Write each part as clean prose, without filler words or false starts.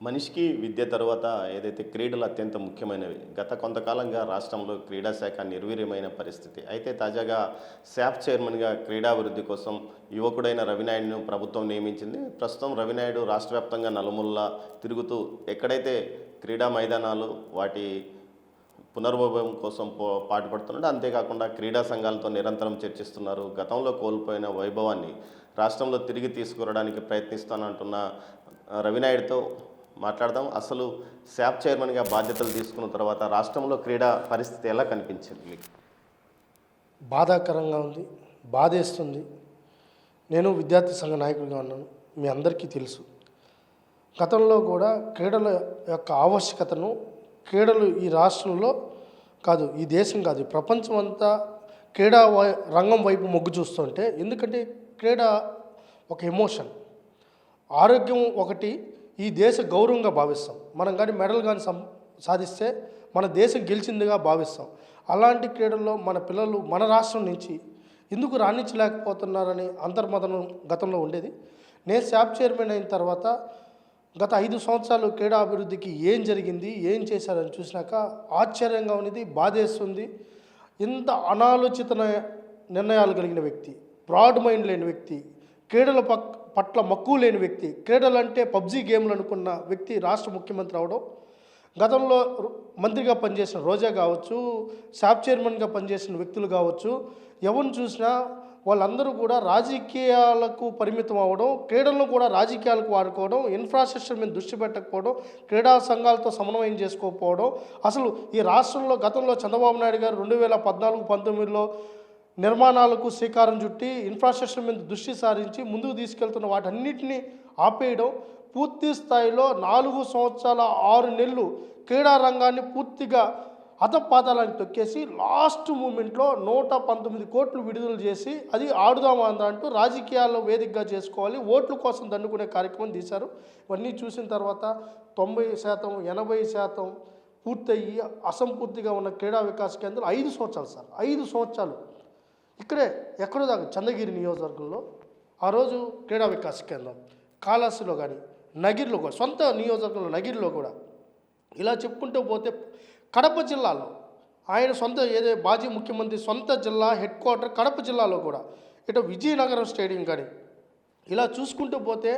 మనిషికి విద్య తర్వాత ఏదైతే క్రీడలు అత్యంత ముఖ్యమైనవి. గత కొంతకాలంగా రాష్ట్రంలో క్రీడా శాఖ నిర్వీర్యమైన పరిస్థితి. అయితే తాజాగా శాప్ చైర్మన్‌గా క్రీడాభివృద్ధి కోసం యువకుడైన రవినాయుడును ప్రభుత్వం నియమించింది. ప్రస్తుతం రవినాయుడు రాష్ట్ర వ్యాప్తంగా నలుమూలలా తిరుగుతూ ఎక్కడైతే క్రీడా మైదానాలు వాటి పునర్వైభవం కోసం పాటుపడుతున్నాడు. అంతేకాకుండా క్రీడా సంఘాలతో నిరంతరం చర్చిస్తున్నారు. గతంలో కోల్పోయిన వైభవాన్ని రాష్ట్రంలో తిరిగి తీసుకురావడానికి ప్రయత్నిస్తానంటున్న రవినాయుడుతో మాట్లాడదాం. అసలు శాప్ చైర్మన్గా బాధ్యతలు తీసుకున్న తర్వాత రాష్ట్రంలో క్రీడా పరిస్థితి ఎలా కనిపించింది మీకు? బాధాకరంగా ఉంది, బాధేస్తుంది. నేను విద్యార్థి సంఘ నాయకుడిగా ఉన్నాను, మీ అందరికీ తెలుసు. గతంలో కూడా క్రీడల యొక్క ఆవశ్యకతను, క్రీడలు ఈ రాష్ట్రంలో కాదు, ఈ దేశం కాదు, ఈ ప్రపంచం అంతా క్రీడా రంగం వైపు మొగ్గు చూస్తుంటే, ఎందుకంటే క్రీడ ఒక ఎమోషన్, ఆరోగ్యం ఒకటి, ఈ దేశ గౌరవంగా భావిస్తాం. మనం కానీ మెడల్ కానీ సాధిస్తే మన దేశం గెలిచిందిగా భావిస్తాం. అలాంటి క్రీడల్లో మన పిల్లలు మన రాష్ట్రం నుంచి ఎందుకు రాణించలేకపోతున్నారని అంతర్మదనం గతంలో ఉండేది. నేను శాప్ చైర్మన్ అయిన తర్వాత గత 5 సంవత్సరాలు క్రీడా అభివృద్ధికి ఏం జరిగింది, ఏం చేశారని చూసినాక ఆశ్చర్యంగా ఉన్నది, బాధేస్తుంది. ఇంత అనాలోచిత నిర్ణయాలు కలిగిన వ్యక్తి, బ్రాడ్ మైండ్ లేని వ్యక్తి, క్రీడల పట్ల మక్కువ లేని వ్యక్తి, క్రీడలు అంటే పబ్జీ గేమ్లు అనుకున్న వ్యక్తి రాష్ట్ర ముఖ్యమంత్రి అవడం, గతంలో మంత్రిగా పనిచేసిన రోజా కావచ్చు, శాప్ చైర్మన్గా పనిచేసిన వ్యక్తులు కావచ్చు, ఎవరిని చూసినా వాళ్ళందరూ కూడా రాజకీయాలకు పరిమితం అవ్వడం, క్రీడలను కూడా రాజకీయాలకు వాడుకోవడం, ఇన్ఫ్రాస్ట్రక్చర్ మీద దృష్టి పెట్టకపోవడం, క్రీడా సంఘాలతో సమన్వయం చేసుకోకపోవడం. అసలు ఈ రాష్ట్రంలో గతంలో చంద్రబాబు నాయుడు గారు 2014-19లో నిర్మాణాలకు శ్రీకారం చుట్టి ఇన్ఫ్రాస్ట్రక్చర్ మీద దృష్టి సారించి ముందుకు తీసుకెళ్తున్న వాటన్నిటిని ఆపేయడం, పూర్తి స్థాయిలో 4 సంవత్సరాల 6 నెలలు క్రీడా రంగాన్ని పూర్తిగా అధపాతాళానికి తొక్కేసి లాస్ట్ మూమెంట్లో 119 కోట్లు విడుదల చేసి అది ఆడుదాం ఆంధ్ర అంటూ రాజకీయాల్లో వేదికగా చేసుకోవాలి, ఓట్ల కోసం దండుకునే కార్యక్రమం తీశారు. ఇవన్నీ చూసిన తర్వాత 90%, 80% పూర్తయ్యి అసంపూర్తిగా ఉన్న క్రీడా వికాస్ కేంద్రాలు 5 సంవత్సరాలు సార్, 5 సంవత్సరాలు ఇక్కడే ఎక్కడో దాకా చంద్రగిరి నియోజకవర్గంలో ఆ రోజు క్రీడా వికాస్ కేంద్రం, కాళహస్తిలో కానీ నగిరిలో కూడా, సొంత నియోజకవర్గంలో నగిరిలో కూడా, ఇలా చెప్పుకుంటూ పోతే కడప జిల్లాలో ఆయన సొంత మాజీ ముఖ్యమంత్రి సొంత జిల్లా హెడ్ క్వార్టర్ కడప జిల్లాలో కూడా, ఇటు విజయనగరం స్టేడియం కానీ, ఇలా చూసుకుంటూ పోతే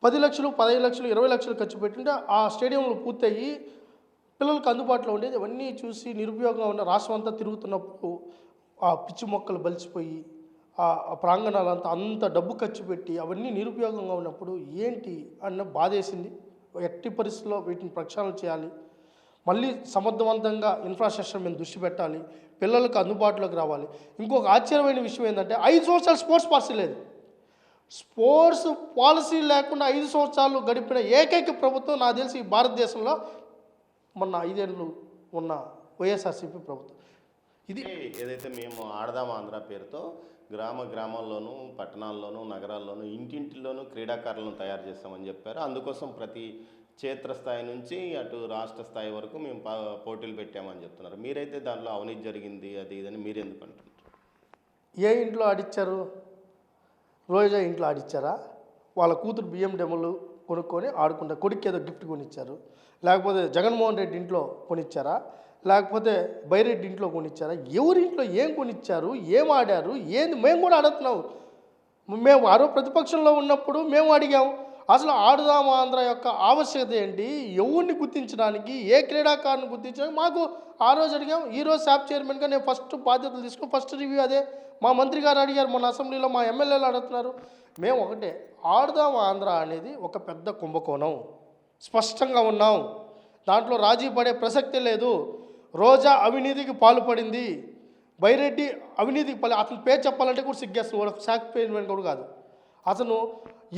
10 లక్షలు, 15 లక్షలు, 20 లక్షలు ఖర్చు పెట్టింటే ఆ స్టేడియంలో పూర్తయ్యి పిల్లలకు అందుబాటులో ఉండేది. ఇవన్నీ చూసి నిరుపయోగంగా ఉన్న రాష్ట్రం అంతా తిరుగుతున్నప్పుడు ఆ పిచ్చి మొక్కలు బలిసిపోయి ఆ ప్రాంగణాలంతా అంత డబ్బు ఖర్చు పెట్టి అవన్నీ నిరుపయోగంగా ఉన్నప్పుడు ఏంటి అన్న బాధేసింది. ఎట్టి పరిస్థితుల్లో వీటిని ప్రక్షాళన చేయాలి, మళ్ళీ సమర్థవంతంగా ఇన్ఫ్రాస్ట్రక్చర్ మీద దృష్టి పెట్టాలి, పిల్లలకు అందుబాటులోకి రావాలి. ఇంకొక ఆశ్చర్యమైన విషయం ఏంటంటే 5 సంవత్సరాలు స్పోర్ట్స్ పాలసీ లేదు. స్పోర్ట్స్ పాలసీ లేకుండా 5 సంవత్సరాలు గడిపిన ఏకైక ప్రభుత్వం నాకు తెలిసి ఈ భారతదేశంలో మొన్న 5 ఏళ్ళు ఉన్న వైఎస్ఆర్సీపీ ప్రభుత్వం. ఇది ఏదైతే మేము ఆడదాం ఆంధ్ర పేరుతో గ్రామాల్లోనూ, పట్టణాల్లోనూ, నగరాల్లోనూ, ఇంటింటిలోనూ క్రీడాకారులను తయారు చేస్తామని చెప్పారు. అందుకోసం ప్రతి క్షేత్రస్థాయి నుంచి అటు రాష్ట్ర స్థాయి వరకు మేము పోటీలు పెట్టామని చెప్తున్నారు. మీరైతే దాంట్లో అవినీతి జరిగింది అది ఇదని మీరు ఎందుకు అంటున్నారు? ఏ ఇంట్లో ఆడిచ్చారు? రోజా ఇంట్లో ఆడిచ్చారా? వాళ్ళ కూతురు BMW కొనుక్కొని ఆడుకుంటా, కొడుకు ఏదో గిఫ్ట్ కొనిచ్చారు. లేకపోతే జగన్మోహన్ రెడ్డి ఇంట్లో కొనిచ్చారా? లేకపోతే బైరెడ్డి ఇంట్లో కొనిచ్చారా? ఎవరి ఇంట్లో ఏం కొనిచ్చారు, ఏం ఆడారు, ఏంది? మేము కూడా అడుగుతున్నాము. మేము ఆరో ప్రతిపక్షంలో ఉన్నప్పుడు మేము అడిగాము, అసలు ఆడుదాం ఆంధ్ర యొక్క ఆవశ్యకత ఏంటి, ఎవరిని గుర్తించడానికి, ఏ క్రీడాకారుని గుర్తించడానికి మాకు ఆ రోజు అడిగాం. ఈరోజు శాప్ చైర్మన్గా నేను ఫస్ట్ బాధ్యతలు తీసుకుని ఫస్ట్ రివ్యూ అదే. మా మంత్రి గారు అడిగారు, మొన్న అసెంబ్లీలో మా ఎమ్మెల్యేలు అడుగుతున్నారు. మేము ఒకటే, ఆడుదాం ఆంధ్ర అనేది ఒక పెద్ద కుంభకోణం, స్పష్టంగా ఉన్నాం, దాంట్లో రాజీ పడే ప్రసక్తే లేదు. రోజా అవినీతికి పాల్పడింది, బైరెడ్డి అవినీతికి అతను పేరు చెప్పాలంటే కూడా సిగ్గేస్తుంది, శాప్ చైర్మన్ కూడా కాదు. అతను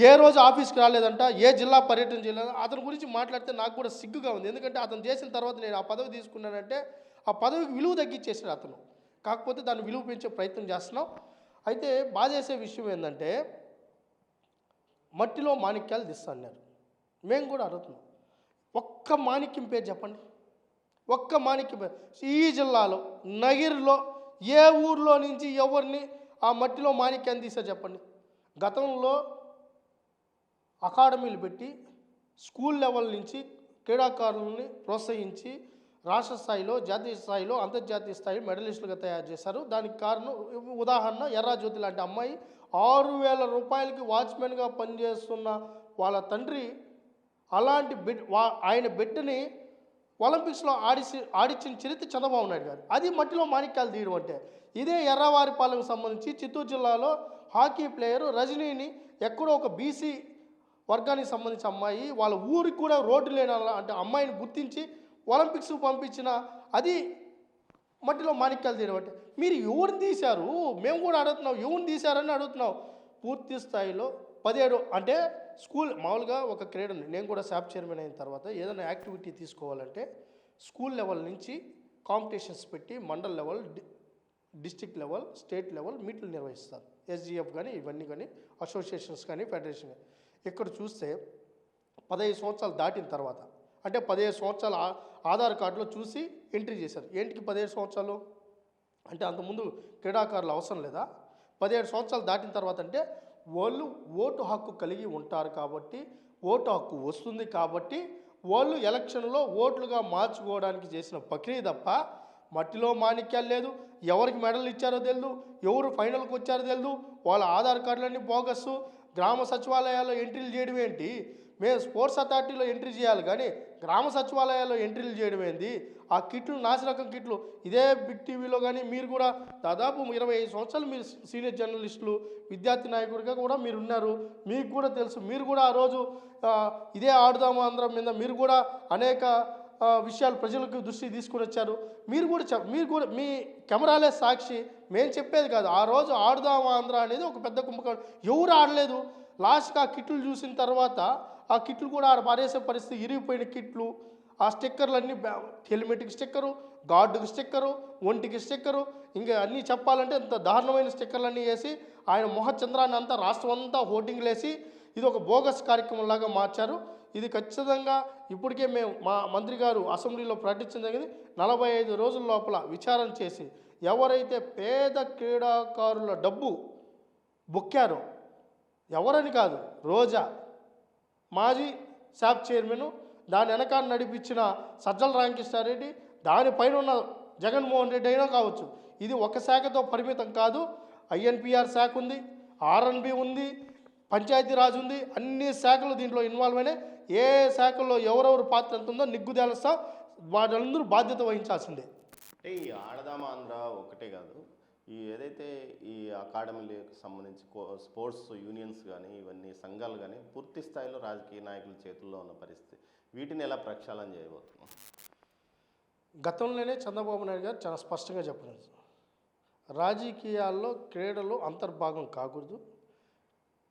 ఏ రోజు ఆఫీస్కి రాలేదంట, ఏ జిల్లా పర్యటన చేయలేదు. అతని గురించి మాట్లాడితే నాకు కూడా సిగ్గుగా ఉంది. ఎందుకంటే అతను చేసిన తర్వాత నేను ఆ పదవి తీసుకున్నానంటే ఆ పదవికి విలువ తగ్గించేసాడు అతను. కాకపోతే దాన్ని విలువ పెంచే ప్రయత్నం చేస్తున్నాం. అయితే బాధ చేసే విషయం ఏంటంటే మట్టిలో మాణిక్యాలు తీస్తున్నారు. మేము కూడా అడుగుతున్నాం, ఒక్క మాణిక్యం పేరు చెప్పండి, ఒక్క మాణిక్యం పేరు. ఈ జిల్లాలో నగిరిలో ఏ ఊర్లో నుంచి ఎవరిని ఆ మట్టిలో మాణిక్యాన్ని తీసారు చెప్పండి. గతంలో అకాడమీలు పెట్టి స్కూల్ లెవెల్ నుంచి క్రీడాకారులని ప్రోత్సహించి రాష్ట్ర స్థాయిలో, జాతీయ స్థాయిలో, అంతర్జాతీయ స్థాయి మెడలిస్టులుగా తయారు చేశారు. దానికి కారణం ఉదాహరణ ఎర్రాజ్యోతి లాంటి అమ్మాయి 6,000 రూపాయలకి వాచ్మెన్గా పనిచేస్తున్న వాళ్ళ తండ్రి అలాంటి ఆయన బిడ్డని ఒలింపిక్స్లో ఆడించిన చరిత్ర చంద్రబాబు నాయుడు గారు. అది మట్టిలో మాణిక్యాలు తీయడం అంటే. ఇదే ఎర్రవారిపాలెంకు సంబంధించి చిత్తూరు జిల్లాలో హాకీ ప్లేయరు రజనీని ఎక్కడో ఒక బీసీ వర్గానికి సంబంధించిన అమ్మాయి వాళ్ళ ఊరికి కూడా రోడ్డు లేని అంటే అమ్మాయిని గుర్తించి ఒలింపిక్స్కి పంపించిన అది మట్టిలో మాణిక్యాలు తీయడం అంటే. మీరు ఎవరిని తీశారు? మేము కూడా అడుగుతున్నాం, ఎవరిని తీశారని అడుగుతున్నాం. పూర్తి స్థాయిలో 17 అంటే స్కూల్ మామూలుగా ఒక క్రీడని నేను కూడా శాప్ చైర్మన్ అయిన తర్వాత ఏదైనా యాక్టివిటీ తీసుకోవాలంటే స్కూల్ లెవెల్ నుంచి కాంపిటీషన్స్ పెట్టి mandal level, district level, state level మీట్లు నిర్వహిస్తారు. ఎస్జిఎఫ్ కానీ ఇవన్నీ కానీ అసోసియేషన్స్ కానీ ఫెడరేషన్ కానీ. ఇక్కడ చూస్తే 15 సంవత్సరాలు దాటిన తర్వాత అంటే 15 సంవత్సరాల ఆధార్ కార్డులో చూసి ఎంట్రీ చేశారు. ఏంటికి 15 సంవత్సరాలు అంటే అంతకుముందు క్రీడాకారులు అవసరం లేదా? 17 సంవత్సరాలు దాటిన తర్వాత అంటే వాళ్ళు ఓటు హక్కు కలిగి ఉంటారు కాబట్టి, ఓటు హక్కు వస్తుంది కాబట్టి వాళ్ళు ఎలక్షన్లో ఓట్లుగా మార్చుకోవడానికి చేసిన ప్రక్రియ తప్ప మట్టిలో మాణిక్యాలు లేదు. ఎవరికి మెడల్ ఇచ్చారో తెలియదు, ఎవరు ఫైనల్కి వచ్చారో తెలియదు. వాళ్ళ ఆధార్ కార్డులన్నీ బోగస్సు. గ్రామ సచివాలయాల్లో ఎంట్రీలు చేయడం ఏంటి? మేము స్పోర్ట్స్ అథారిటీలో ఎంట్రీ చేయాలి కానీ గ్రామ సచివాలయాల్లో ఎంట్రీలు చేయడం ఏంది? ఆ కిట్లు నాసిరకం కిట్లు. ఇదే బిగ్ టీవీలో కానీ మీరు కూడా దాదాపు 25 సంవత్సరాలు మీరు సీనియర్ జర్నలిస్టులు, విద్యార్థి నాయకుడిగా కూడా మీరు ఉన్నారు. మీకు కూడా తెలుసు. మీరు కూడా ఆ రోజు ఇదే ఆడుదాము ఆంధ్ర మీద మీరు కూడా అనేక విషయాలు ప్రజలకు దృష్టి తీసుకుని వచ్చారు. మీరు కూడా మీ కెమెరాలే సాక్షి. మేము చెప్పేది కాదు. ఆ రోజు ఆడుదాము ఆంధ్ర అనేది ఒక పెద్ద కుంభకోణం. ఎవరు ఆడలేదు. లాస్ట్కి ఆ కిట్లు చూసిన తర్వాత ఆ కిట్లు కూడా ఆడ పారేసే పరిస్థితి. ఇరిగిపోయిన కిట్లు, ఆ స్టిక్కర్లన్నీ హెల్మెట్కి స్టిక్కరు, గార్డుకి స్టిక్కరు, ఒంటికి స్టిక్కరు, ఇంకా అన్నీ చెప్పాలంటే ఇంత దారుణమైన స్టిక్కర్లన్నీ వేసి ఆయన మొహచంద్రాన్ని అంతా రాష్ట్రం అంతా హోర్డింగ్లు వేసి ఇది ఒక బోగస్ కార్యక్రమంలాగా మార్చారు. ఇది ఖచ్చితంగా ఇప్పటికే మేము మా మంత్రి గారు అసెంబ్లీలో ప్రకటించడం జరిగింది. 45 రోజుల లోపల విచారణ చేసి ఎవరైతే పేద క్రీడాకారుల డబ్బు బొక్కారో, ఎవరని కాదు, రోజా మాజీ శాప్ చైర్మన్, దాని వెనకాల నడిపించిన సజ్జల రామకృష్ణారెడ్డి, దానిపైన ఉన్న జగన్మోహన్ రెడ్డి అయినా కావచ్చు. ఇది ఒక శాఖతో పరిమితం కాదు. ఐఎన్పిఆర్ శాఖ ఉంది, ఆర్ఎన్బి ఉంది, పంచాయతీరాజ్ ఉంది. అన్ని శాఖలు దీంట్లో ఇన్వాల్వ్ అయినాయి. ఏ శాఖల్లో ఎవరెవరు పాత్ర ఎంత ఉందో నిగ్గుదేలుస్తాం. వాళ్ళందరూ బాధ్యత వహించాల్సిందే. అంటే ఈ ఆడదామ ఆంధ్ర ఒకటే కాదు, ఈ ఏదైతే ఈ అకాడమీలకు సంబంధించి స్పోర్ట్స్ యూనియన్స్ కానీ ఇవన్నీ సంఘాలు కానీ పూర్తి స్థాయిలో రాజకీయ నాయకుల చేతుల్లో ఉన్న పరిస్థితి. వీటిని ఎలా ప్రక్షాళన చేయబోతున్నాం? గతంలోనే చంద్రబాబు నాయుడు గారు చాలా స్పష్టంగా చెప్పడం, రాజకీయాల్లో క్రీడలు అంతర్భాగం కాకూడదు.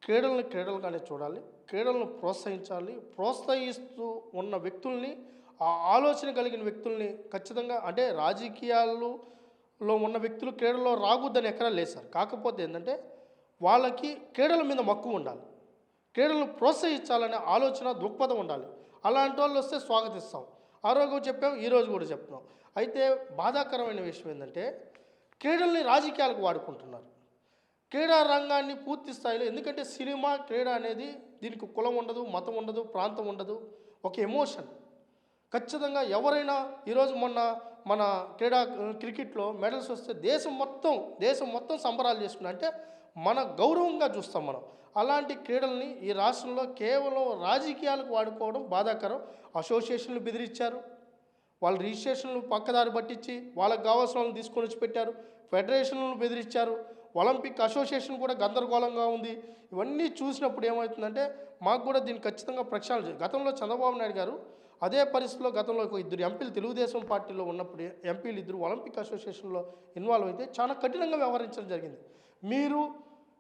క్రీడలను క్రీడలుగానే చూడాలి, క్రీడలను ప్రోత్సహించాలి. ప్రోత్సహిస్తూ ఉన్న వ్యక్తుల్ని, ఆ ఆలోచన కలిగిన వ్యక్తుల్ని ఖచ్చితంగా అంటే రాజకీయాల్లో ఉన్న వ్యక్తులు క్రీడల్లో రాకూడదని ఎక్కడా లేదు సార్. కాకపోతే ఏంటంటే వాళ్ళకి క్రీడల మీద మక్కువ ఉండాలి, క్రీడలను ప్రోత్సహించాలనే ఆలోచన దృక్పథం ఉండాలి. అలాంటి వాళ్ళు వస్తే స్వాగతిస్తాం. ఆ రోజు చెప్పాం, ఈరోజు కూడా చెప్తున్నాం. అయితే బాధాకరమైన విషయం ఏంటంటే క్రీడల్ని రాజకీయాలకు వాడుకుంటున్నారు. క్రీడా రంగాన్ని పూర్తి స్థాయిలో, ఎందుకంటే సినిమా క్రీడ అనేది దీనికి కులం ఉండదు, మతం ఉండదు, ప్రాంతం ఉండదు, ఒక ఎమోషన్. ఖచ్చితంగా ఎవరైనా ఈరోజు మన క్రికెట్లో మెడల్స్ వస్తే దేశం మొత్తం సంబరాలు చేసుకున్నా అంటే మన గౌరవంగా చూస్తాం మనం. అలాంటి క్రీడల్ని ఈ రాష్ట్రంలో కేవలం రాజకీయాలకు వాడుకోవడం బాధాకరం. అసోసియేషన్లు బెదిరించారు, వాళ్ళ రిజిస్ట్రేషన్లు పక్కదారి పట్టించి వాళ్ళకి కావాల్సిన వాళ్ళని తీసుకొని వచ్చి పెట్టారు. ఫెడరేషన్లను బెదిరించారు. ఒలింపిక్ అసోసియేషన్ కూడా గందరగోళంగా ఉంది. ఇవన్నీ చూసినప్పుడు ఏమవుతుందంటే మాకు కూడా దీన్ని ఖచ్చితంగా ప్రక్షాళన చేయాలి. గతంలో చంద్రబాబు నాయుడు గారు అదే పరిస్థితిలో గతంలో ఒక 2 ఎంపీలు తెలుగుదేశం పార్టీలో ఉన్నప్పుడు ఎంపీలు 2 ఒలింపిక్ అసోసియేషన్లో ఇన్వాల్వ్ అయితే చాలా కఠినంగా వ్యవహరించడం జరిగింది. మీరు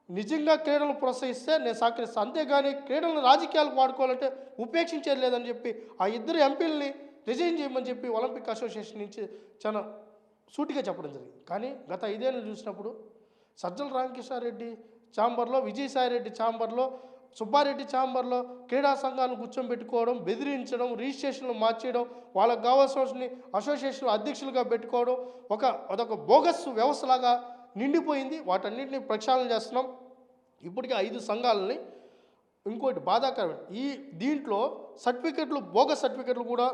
నిజంగా క్రీడలను ప్రోత్సహిస్తే నేను సహకరిస్తాను, అంతేగాని క్రీడలను రాజకీయాలకు వాడుకోవాలంటే ఉపేక్షించేది లేదని చెప్పి ఆ 2 ఎంపీలని రిజైన్ చేయమని చెప్పి ఒలింపిక్ అసోసియేషన్ నుంచి చాలా సూటిగా చెప్పడం జరిగింది. కానీ గత 5 ఏళ్ళు చూసినప్పుడు సజ్జల రామకృష్ణారెడ్డి ఛాంబర్లో, విజయసాయిరెడ్డి ఛాంబర్లో, సుబ్బారెడ్డి ఛాంబర్లో క్రీడా సంఘాలను కూర్చోబెట్టుకోవడం, బెదిరించడం, రిజిస్ట్రేషన్లు మార్చేయడం, వాళ్ళకు కావాల్సిన అసోసియేషన్లు అధ్యక్షులుగా పెట్టుకోవడం అదొక బోగస్ వ్యవస్థలాగా నిండిపోయింది. వాటన్నింటినీ ప్రక్షాళన చేస్తున్నాం. ఇప్పటికే 5 సంఘాలని ఇంకోటి బాధాకరమైన దీంట్లో సర్టిఫికెట్లు బోగస్ సర్టిఫికెట్లు కూడా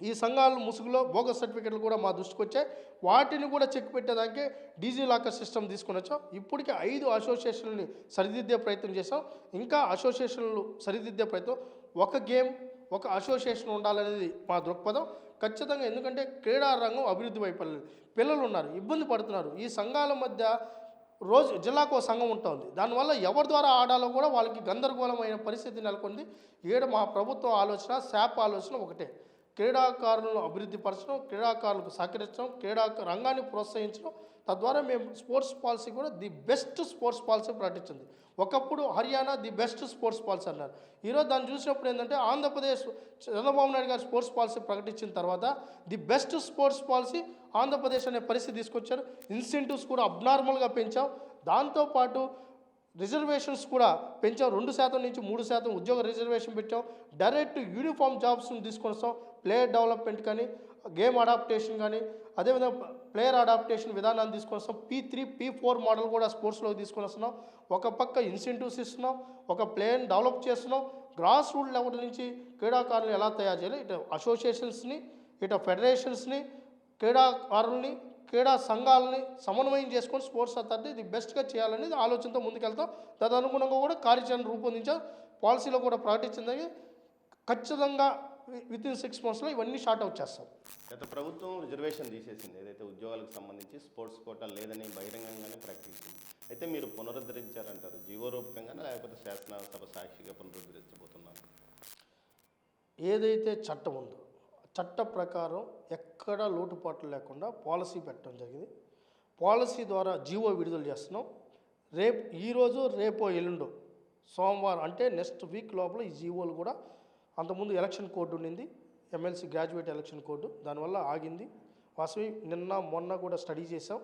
ఈ సంఘాల ముసుగులో బోగస్ సర్టిఫికెట్లు కూడా మా దృష్టికి వచ్చాయి. వాటిని కూడా చెక్ పెట్టేదానికి డీజీ లాకర్ సిస్టమ్ తీసుకొని వచ్చాం. ఇప్పటికే 5 అసోసియేషన్లని సరిదిద్దే ప్రయత్నం చేసాం. ఇంకా అసోసియేషన్లు సరిదిద్దే ప్రయత్నం. ఒక గేమ్ ఒక అసోసియేషన్ ఉండాలనేది మా దృక్పథం ఖచ్చితంగా. ఎందుకంటే క్రీడా రంగం అభివృద్ధి వైపు పిల్లలు ఉన్నారు, ఇబ్బంది పడుతున్నారు. ఈ సంఘాల మధ్య రోజు జిల్లాకు ఒక సంఘం ఉంటుంది. దానివల్ల ఎవరి ద్వారా ఆడాలో కూడా వాళ్ళకి గందరగోళమైన పరిస్థితి నెలకొంది. మా ప్రభుత్వ ఆలోచన, శాప్ ఆలోచన ఒకటే, క్రీడాకారులను అభివృద్ధి పరచడం, క్రీడాకారులకు సహకరించడం, క్రీడా రంగాన్ని ప్రోత్సహించడం. తద్వారా మేము స్పోర్ట్స్ పాలసీ కూడా ది బెస్ట్ స్పోర్ట్స్ పాలసీ ప్రకటించింది. ఒకప్పుడు Haryana the best sports policy అన్నారు. ఈరోజు దాన్ని చూసినప్పుడు ఏంటంటే ఆంధ్రప్రదేశ్ చంద్రబాబు నాయుడు గారు స్పోర్ట్స్ పాలసీ ప్రకటించిన తర్వాత the best sports policy Andhra Pradesh అనే పరిస్థితి తీసుకొచ్చారు. ఇన్సెంటివ్స్ కూడా అబ్నార్మల్గా పెంచాం. దాంతోపాటు రిజర్వేషన్స్ కూడా పెంచాం. 2% నుంచి 3% ఉద్యోగ రిజర్వేషన్ పెట్టాం. డైరెక్ట్ యూనిఫామ్ జాబ్స్ని తీసుకొని వస్తాం. ప్లేయర్ డెవలప్మెంట్ కానీ, గేమ్ అడాప్టేషన్ కానీ, అదేవిధంగా ప్లేయర్ అడాప్టేషన్ విధానాన్ని తీసుకొని వస్తాం. P3, P4 మోడల్ కూడా స్పోర్ట్స్లోకి తీసుకొని వస్తున్నాం. ఒక పక్క ఇన్సెంటివ్స్ ఇస్తున్నాం, ఒక ప్లేయర్ని డెవలప్ చేస్తున్నాం. గ్రాస్ రూట్ లెవెల్ నుంచి క్రీడాకారులను ఎలా తయారు చేయాలి, ఇటు అసోసియేషన్స్ని, ఇటు ఫెడరేషన్స్ని, క్రీడాకారుల్ని, క్రీడా సంఘాలని సమన్వయం చేసుకొని స్పోర్ట్స్ అథారిటీ ది బెస్ట్గా చేయాలనేది ఆలోచనతో ముందుకెళ్తాం. తదనుగుణంగా కూడా కార్యాచరణ రూపొందించాం. పాలసీలో కూడా ప్రకటించిందని ఖచ్చితంగా వితిన్ 6 monthsలో ఇవన్నీ షార్ట్ అవుట్ చేస్తాం. గత ప్రభుత్వం రిజర్వేషన్ తీసేసింది, ఏదైతే ఉద్యోగాలకు సంబంధించి స్పోర్ట్స్ కోటా లేదని బహిరంగంగానే ప్రకటించింది. అయితే మీరు పునరుద్ధరించారంటారు, జీవో రూపకంగానే లేకపోతే శాసనసభ సాక్షిగా పునరుద్ధరించబోతున్నారు? ఏదైతే చట్టం ఉందో చట్ట ప్రకారం ఎక్కడా లోటుపాట్లు లేకుండా పాలసీ పెట్టడం జరిగింది. పాలసీ ద్వారా జీవో విడుదల చేస్తున్నాం. ఈరోజు రేపో ఎల్లుండో సోమవారం అంటే నెక్స్ట్ వీక్ లోపల ఈ జీవోలు కూడా, అంతకుముందు ఎలక్షన్ కోడ్ ఉండింది, ఎమ్మెల్సీ గ్రాడ్యుయేట్ ఎలక్షన్ కోడ్, దానివల్ల ఆగింది. వాస్తవి నిన్న మొన్న కూడా స్టడీ చేసాం.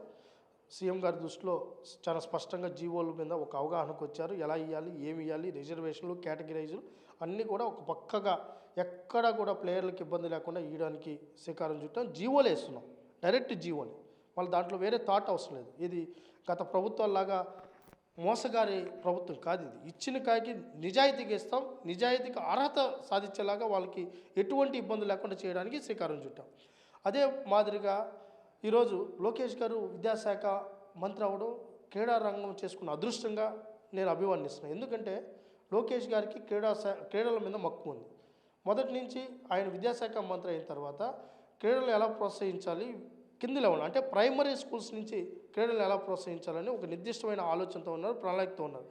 సీఎం గారి దృష్టిలో చాలా స్పష్టంగా జీవోల మీద ఒక అవగాహనకు వచ్చారు. ఎలా ఇవ్వాలి, ఏమి ఇవ్వాలి, రిజర్వేషన్లు, కేటగిరైజులు అన్నీ కూడా ఒక పక్కగా ఎక్కడా కూడా ప్లేయర్లకు ఇబ్బంది లేకుండా ఇవ్వడానికి శ్రీకారం చుట్టాం. జీవోలు వేస్తున్నాం, డైరెక్ట్ జీవోని. మళ్ళీ దాంట్లో వేరే థాట్ అవసరం లేదు. ఇది గత ప్రభుత్వాల్లాగా మోసగారి ప్రభుత్వం కాదు. ఇది ఇచ్చిన కాయకి నిజాయితీగా ఇస్తాం, నిజాయితీకి అర్హత సాధించేలాగా వాళ్ళకి ఎటువంటి ఇబ్బంది లేకుండా చేయడానికి శ్రీకారం చుట్టాం. అదే మాదిరిగా ఈరోజు లోకేష్ గారు విద్యాశాఖ మంత్రి అవ్వడం క్రీడా రంగం చేసుకున్న అదృష్టంగా నేను అభివర్ణిస్తున్నాను. ఎందుకంటే లోకేష్ గారికి క్రీడల మీద మక్కువ ఉంది. మొదటి నుంచి ఆయన విద్యాశాఖ మంత్రి అయిన తర్వాత క్రీడలు ఎలా ప్రోత్సహించాలి, కింది లెవెల్ అంటే ప్రైమరీ స్కూల్స్ నుంచి క్రీడలు ఎలా ప్రోత్సహించాలని ఒక నిర్దిష్టమైన ఆలోచనతో ఉన్నారు, ప్రణాళికతో ఉన్నారు.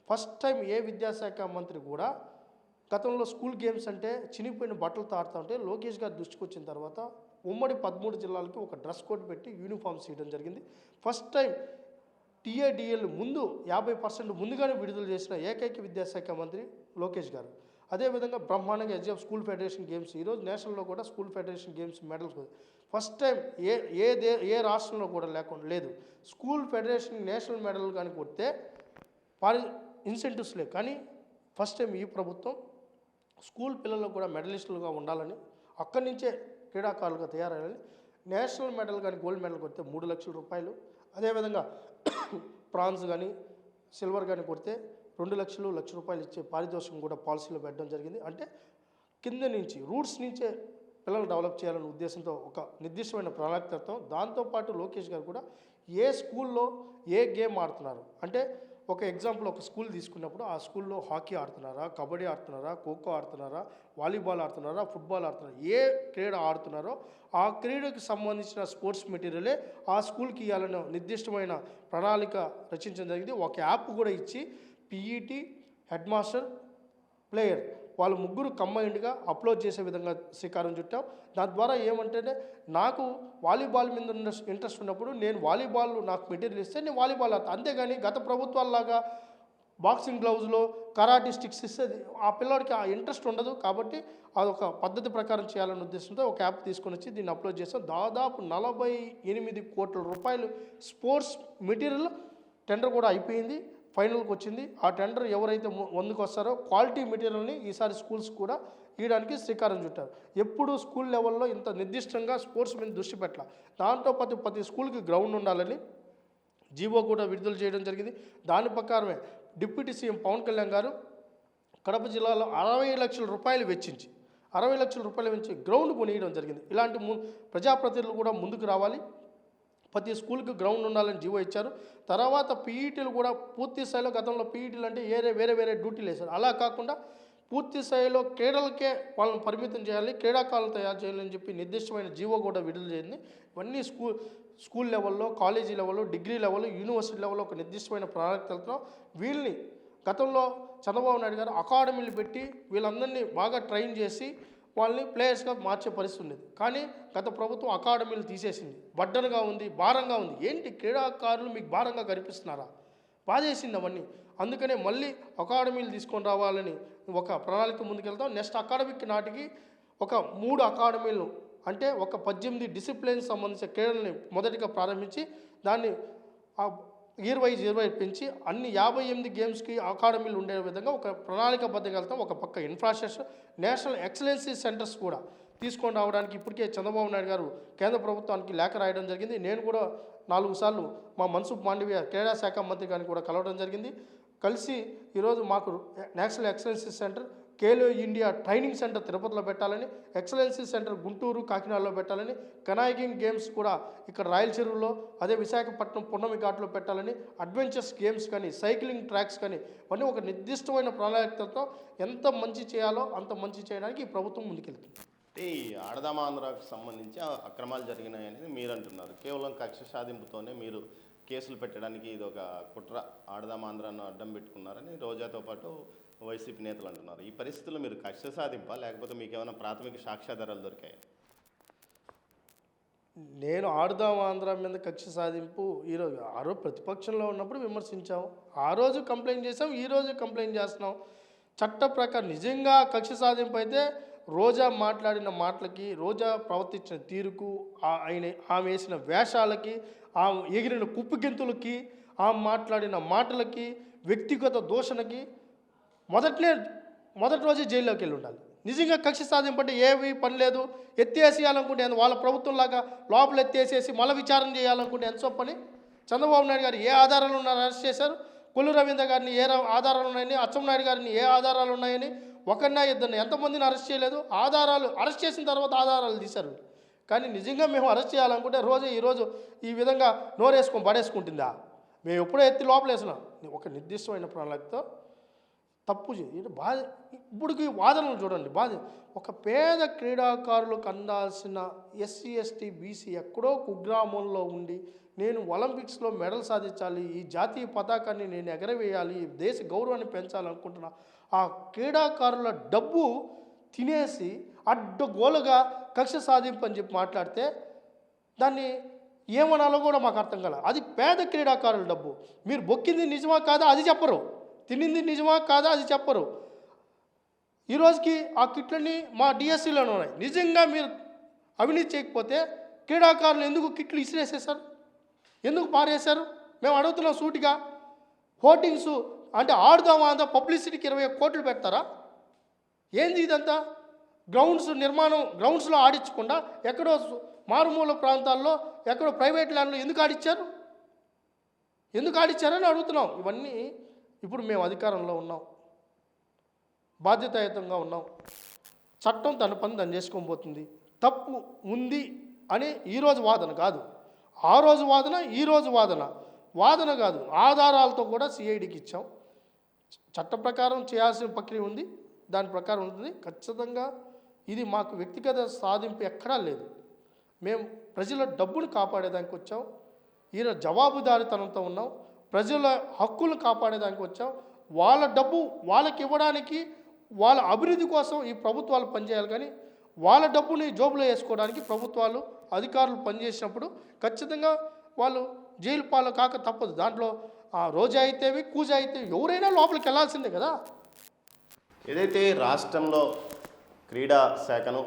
ఫస్ట్ టైం ఏ విద్యాశాఖ మంత్రి కూడా గతంలో స్కూల్ గేమ్స్ అంటే చినిగిపోయిన బట్టలతో ఆడుతూ ఉంటే లోకేష్ గారు దృష్టికి వచ్చిన తర్వాత ఉమ్మడి 13 జిల్లాలకి ఒక డ్రెస్ కోడ్ పెట్టి యూనిఫామ్స్ ఇవ్వడం జరిగింది. ఫస్ట్ టైం టీఏడిఎల్ ముందు 50% ముందుగానే విడుదల చేసిన ఏకైక విద్యాశాఖ మంత్రి లోకేష్ గారు. అదేవిధంగా బ్రహ్మాండంగా ఎస్జీఎఫ్ స్కూల్ ఫెడరేషన్ గేమ్స్, ఈరోజు నేషనల్లో కూడా school federation games medals first time ఏ రాష్ట్రంలో కూడా లేదు. స్కూల్ ఫెడరేషన్ నేషనల్ మెడల్ కానీ కొడితే ఇన్సెంటివ్స్ లేవు. కానీ ఫస్ట్ టైం ఈ ప్రభుత్వం స్కూల్ పిల్లలకు కూడా మెడలిస్టులుగా ఉండాలని, అక్కడి నుంచే క్రీడాకారులుగా తయారయ్యాలని, నేషనల్ మెడల్ కానీ గోల్డ్ మెడల్ కొడితే 3 లక్షల రూపాయలు, అదేవిధంగా బ్రాంజ్ కానీ సిల్వర్ కానీ కొడితే 2 లక్షలు, 1 లక్ష రూపాయలు ఇచ్చే పారితోషికం కూడా పాలసీలో పెట్టడం జరిగింది. అంటే కింద నుంచి రూట్స్ నుంచే పిల్లలు డెవలప్ చేయాలనే ఉద్దేశంతో ఒక నిర్దిష్టమైన ప్రణాళికతో, దాంతోపాటు లోకేష్ గారు కూడా ఏ స్కూల్లో ఏ గేమ్ ఆడుతున్నారు అంటే ఒక ఎగ్జాంపుల్, ఒక స్కూల్ తీసుకున్నప్పుడు ఆ స్కూల్లో హాకీ ఆడుతున్నారా, కబడ్డీ ఆడుతున్నారా, ఖోఖో ఆడుతున్నారా, వాలీబాల్ ఆడుతున్నారా, ఫుట్బాల్ ఆడుతున్నారా, ఏ క్రీడ ఆడుతున్నారో ఆ క్రీడకు సంబంధించిన స్పోర్ట్స్ మెటీరియలే ఆ స్కూల్కి ఇవ్వాలనే నిర్దిష్టమైన ప్రణాళిక రచించడం జరిగింది. ఒక యాప్ కూడా ఇచ్చి పీఈటీ, హెడ్ మాస్టర్, ప్లేయర్ వాళ్ళు ముగ్గురు కంబైన్డ్గా అప్లోడ్ చేసే విధంగా శ్రీకారం చుట్టాం. దాని ద్వారా ఏమంటే నాకు వాలీబాల్ మీద ఇంట్రెస్ట్ ఉన్నప్పుడు నేను వాలీబాల్ నాకు మెటీరియల్ ఇస్తే నేను వాలీబాల్ ఆడతాను. అంతేగాని గత ప్రభుత్వాల్లాగా బాక్సింగ్ గ్లౌజ్లో కరాటీ స్టిక్స్ ఇస్తే ఆ పిల్లడికి ఆ ఇంట్రెస్ట్ ఉండదు. కాబట్టి అదొక పద్ధతి ప్రకారం చేయాలనే ఉద్దేశంతో ఒక యాప్ తీసుకొని వచ్చి దీన్ని అప్లోడ్ చేస్తాం. దాదాపు 48 కోట్ల రూపాయలు స్పోర్ట్స్ మెటీరియల్ టెండర్ కూడా అయిపోయింది, ఫైనల్కి వచ్చింది. ఆ టెండర్ ఎవరైతే ముందుకు వస్తారో క్వాలిటీ మెటీరియల్ని ఈసారి స్కూల్స్ కూడా ఇవ్వడానికి శ్రీకారం చుట్టారు. ఎప్పుడు స్కూల్ లెవెల్లో ఇంత నిర్దిష్టంగా స్పోర్ట్స్ మీద దృష్టి పెట్టాలి. దాంతో ప్రతి స్కూల్కి గ్రౌండ్ ఉండాలని జీవో కూడా విడుదల చేయడం జరిగింది. దాని ప్రకారమే డిప్యూటీ సీఎం పవన్ కళ్యాణ్ గారు కడప జిల్లాలో 60 లక్షల రూపాయలు వెచ్చించి 60 లక్షల రూపాయలు వెచ్చి గ్రౌండ్ కొనియడం జరిగింది. ఇలాంటి ప్రజాప్రతినిధులు కూడా ముందుకు రావాలి. ప్రతి స్కూల్కి గ్రౌండ్ ఉండాలని జీవో ఇచ్చారు. తర్వాత పీఈటీలు కూడా పూర్తి స్థాయిలో, గతంలో పీఈటీలు అంటే వేరే వేరే డ్యూటీలు వేశారు. అలా కాకుండా పూర్తి స్థాయిలో క్రీడలకే వాళ్ళని పరిమితం చేయాలి, క్రీడాకారులు తయారు చేయాలని చెప్పి నిర్దిష్టమైన జీవో కూడా విడుదల చేయండి. ఇవన్నీ స్కూల్ లెవెల్లో, కాలేజీ లెవెల్లో, డిగ్రీ లెవెల్లో, యూనివర్సిటీ లెవెల్లో ఒక నిర్దిష్టమైన ప్రణాళికలతో వీళ్ళని గతంలో చంద్రబాబు నాయుడు గారు అకాడమీలు పెట్టి వీళ్ళందరినీ బాగా ట్రైన్ చేసి వాళ్ళని ప్లేయర్స్గా మార్చే పరిస్థితి ఉండేది. కానీ గత ప్రభుత్వం అకాడమీలు తీసేసింది. బడ్డనుగా ఉంది, భారంగా ఉంది. ఏంటి క్రీడాకారులు మీకు భారంగా కనిపిస్తున్నారా? బాధేసింది అవన్నీ. అందుకనే మళ్ళీ అకాడమీలు తీసుకొని రావాలని ఒక ప్రణాళిక ముందుకెళ్తాం. నెక్స్ట్ అకాడమిక్ నాటికి ఒక 3 అకాడమీలు అంటే ఒక 18 డిసిప్లిన్స్ సంబంధించిన క్రీడల్ని మొదటిగా ప్రారంభించి దాన్ని ఇయర్ వైజ్ పెంచి అన్ని 58 గేమ్స్కి అకాడమీలు ఉండే విధంగా ఒక ప్రణాళికబద్ధంగా వెళ్తాం. ఒక పక్క ఇన్ఫ్రాస్ట్రక్చర్, నేషనల్ ఎక్సలెన్సీ సెంటర్స్ కూడా తీసుకొని రావడానికి ఇప్పటికే చంద్రబాబు నాయుడు గారు కేంద్ర ప్రభుత్వానికి లేఖ రాయడం జరిగింది. నేను కూడా 4 సార్లు మా మన్సుఖ్ మాండవీయ క్రీడా శాఖ మంత్రి గారిని కూడా కలవడం జరిగింది. కలిసి ఈరోజు మాకు national excellency centre, Khelo India training centre తిరుపతిలో పెట్టాలని, ఎక్సలెన్సీ సెంటర్ గుంటూరు, కాకినాడలో పెట్టాలని, కనాయికింగ్ గేమ్స్ కూడా ఇక్కడ రాయల చెరువులో, అదే విశాఖపట్నం పున్నమి ఘాట్లో పెట్టాలని, అడ్వెంచర్స్ గేమ్స్ కానీ, సైక్లింగ్ ట్రాక్స్ కానీ ఇవన్నీ ఒక నిర్దిష్టమైన ప్రణాళికతో ఎంత మంచి చేయాలో అంత మంచి చేయడానికి ఈ ప్రభుత్వం ముందుకెళ్తుంది. ఈ ఆడదామాంధ్రకు సంబంధించి అక్రమాలు జరిగినాయి అనేది మీరు అంటున్నారు. కేవలం కక్ష సాధింపుతోనే మీరు కేసులు పెట్టడానికి ఇది ఒక కుట్ర, ఆడదామాంధ్రాన్ని అడ్డం పెట్టుకున్నారని రోజాతో పాటు వైసీపీ నేతలు అంటున్నారు. ఈ పరిస్థితుల్లో మీరు కక్ష సాధింపా లేకపోతే మీకు ఏమైనా ప్రాథమిక సాక్ష్యాధారాలు దొరికాయా? నేను ఆడుదాం ఆంధ్ర మీద కక్ష సాధింపు ఈరోజు ఆ రోజు ప్రతిపక్షంలో ఉన్నప్పుడు విమర్శించాము, ఆ రోజు కంప్లైంట్ చేసాం, ఈరోజు కంప్లైంట్ చేస్తున్నాం. చట్ట ప్రకారం నిజంగా కక్ష సాధింపు అయితే రోజా మాట్లాడిన మాటలకి, రోజా ప్రవర్తించిన తీరుకు, ఆమె వేసిన వేషాలకి, ఆమె ఎగిరిన కుప్పిగింతులకి, ఆమె మాట్లాడిన మాటలకి, వ్యక్తిగత దూషణకి మొదటి రోజే జైల్లోకి వెళ్ళి ఉండాలి. నిజంగా కక్ష సాధింపు అంటే ఏవి పని లేదు. ఎత్తేసేయాలనుకుంటే వాళ్ళ ప్రభుత్వంలాగా లోపల ఎత్తేసేసి మళ్ళీ విచారణ చేయాలనుకుంటే ఎంతో పని. చంద్రబాబు నాయుడు గారు ఏ ఆధారాలు ఉన్నారని అరెస్ట్ చేశారు, కొల్లు రవీంద్ర గారిని ఏ ఆధారాలు ఉన్నాయని, అచ్చెన్నాయుడు గారిని ఏ ఆధారాలు ఉన్నాయని, ఒకరినా ఇద్దరిని ఎంతమందిని అరెస్ట్ చేయలేదు. అరెస్ట్ చేసిన తర్వాత ఆధారాలు తీశారు. కానీ నిజంగా మేము అరెస్ట్ చేయాలనుకుంటే ఈరోజు ఈ విధంగా నోరేసుకొని పడేసుకుంటుందా? మేము ఎప్పుడో ఎత్తి లోపలేసినాం. ఒక నిర్దిష్టమైన ప్రణాళికతో తప్పు చేయ బాధ. ఇప్పటికి వాదనలు చూడండి, బాధ. ఒక పేద క్రీడాకారులకు అందాల్సిన ఎస్సీ, ఎస్టీ, బీసీ ఎక్కడో కుగ్రామంలో ఉండి నేను ఒలింపిక్స్లో మెడల్ సాధించాలి, ఈ జాతీయ పతాకాన్ని నేను ఎగరవేయాలి, ఈ దేశ గౌరవాన్ని పెంచాలనుకుంటున్నా, ఆ క్రీడాకారుల డబ్బు తినేసి అడ్డగోలుగా కక్ష సాధింపు అని చెప్పి మాట్లాడితే దాన్ని ఏమనాలో కూడా మాకు అర్థం కాలేదు. అది పేద క్రీడాకారుల డబ్బు. మీరు బొక్కింది నిజమా కాదా అది చెప్పరు, తినింది నిజమా కాదా అది చెప్పరు. ఈరోజుకి ఆ కిట్లన్నీ మా డిఎస్సీలోనే ఉన్నాయి. నిజంగా మీరు అవినీతి చేయకపోతే క్రీడాకారులు ఎందుకు కిట్లు ఇసిరేసేసారు, ఎందుకు పారేశారు? మేము అడుగుతున్నాం సూటిగా. హోర్డింగ్స్ అంటే ఆడుదామా అంతా పబ్లిసిటీకి 21 కోట్లు పెడతారా? ఏంది ఇదంతా? గ్రౌండ్స్లో ఆడించకుండా ఎక్కడో మారుమూల ప్రాంతాల్లో ఎక్కడో ప్రైవేట్ ల్యాండ్లో ఎందుకు ఆడించారని అడుగుతున్నాం. ఇవన్నీ ఇప్పుడు మేము అధికారంలో ఉన్నాం, బాధ్యతాయుతంగా ఉన్నాం, చట్టం తన పని తను చేసుకొని పోతుంది. తప్పు ఉంది అని ఈరోజు వాదన కాదు, ఆ రోజు వాదన, ఈరోజు వాదన కాదు, ఆధారాలతో కూడా సిఐడికి ఇచ్చాం. చట్ట ప్రకారం చేయాల్సిన ప్రక్రియ ఉంది, దాని ప్రకారం ఉంటుంది. ఖచ్చితంగా ఇది మాకు వ్యక్తిగత సాధింపు ఎక్కడా లేదు. మేము ప్రజల డబ్బును కాపాడేదానికి వచ్చాం, ఈరోజు జవాబుదారీతనంతో ఉన్నాం, ప్రజల హక్కులను కాపాడేదానికి వచ్చాం. వాళ్ళ డబ్బు వాళ్ళకి ఇవ్వడానికి, వాళ్ళ అభివృద్ధి కోసం ఈ ప్రభుత్వాలు పనిచేయాలి. కానీ వాళ్ళ డబ్బుని జోబులో వేసుకోవడానికి ప్రభుత్వాలు, అధికారులు పనిచేసినప్పుడు ఖచ్చితంగా వాళ్ళు జైలు పాలు కాక తప్పదు. దాంట్లో రోజా అయితేవి, కూజా అయితేవి ఎవరైనా లోపలికి వెళ్ళాల్సిందే కదా. ఏదైతే రాష్ట్రంలో క్రీడా శాఖను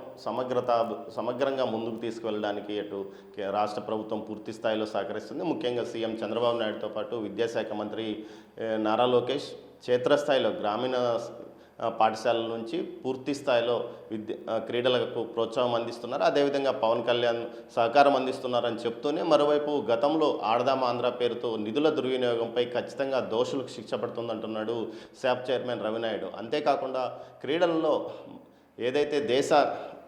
సమగ్రంగా ముందుకు తీసుకువెళ్ళడానికి అటు రాష్ట్ర ప్రభుత్వం పూర్తి స్థాయిలో సహకరిస్తుంది. ముఖ్యంగా సీఎం చంద్రబాబు నాయుడుతో పాటు విద్యాశాఖ మంత్రి నారా లోకేష్ క్షేత్రస్థాయిలో గ్రామీణ పాఠశాలల నుంచి పూర్తి స్థాయిలో క్రీడలకు ప్రోత్సాహం అందిస్తున్నారు. అదేవిధంగా పవన్ కళ్యాణ్ సహకారం అందిస్తున్నారని చెప్తూనే మరోవైపు గతంలో ఆడదాం ఆంధ్ర పేరుతో నిధుల దుర్వినియోగంపై ఖచ్చితంగా దోషులకు శిక్ష పడుతుందంటున్నాడు శాప్ చైర్మన్ రవినాయుడు. అంతేకాకుండా క్రీడలలో ఏదైతే దేశ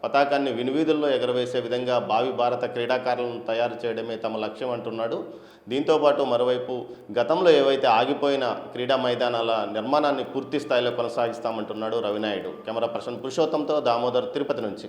పతాకాన్ని వినువీధుల్లో ఎగరవేసే విధంగా భావి భారత క్రీడాకారులను తయారు చేయడమే తమ లక్ష్యం అంటున్నాడు. దీంతోపాటు మరోవైపు గతంలో ఏవైతే ఆగిపోయిన క్రీడా మైదానాల నిర్మాణాన్ని పూర్తి స్థాయిలో కొనసాగిస్తామంటున్నాడు రవినాయుడు. కెమెరా పర్సన్ పురుషోత్తంతో దామోదర్, తిరుపతి నుంచి.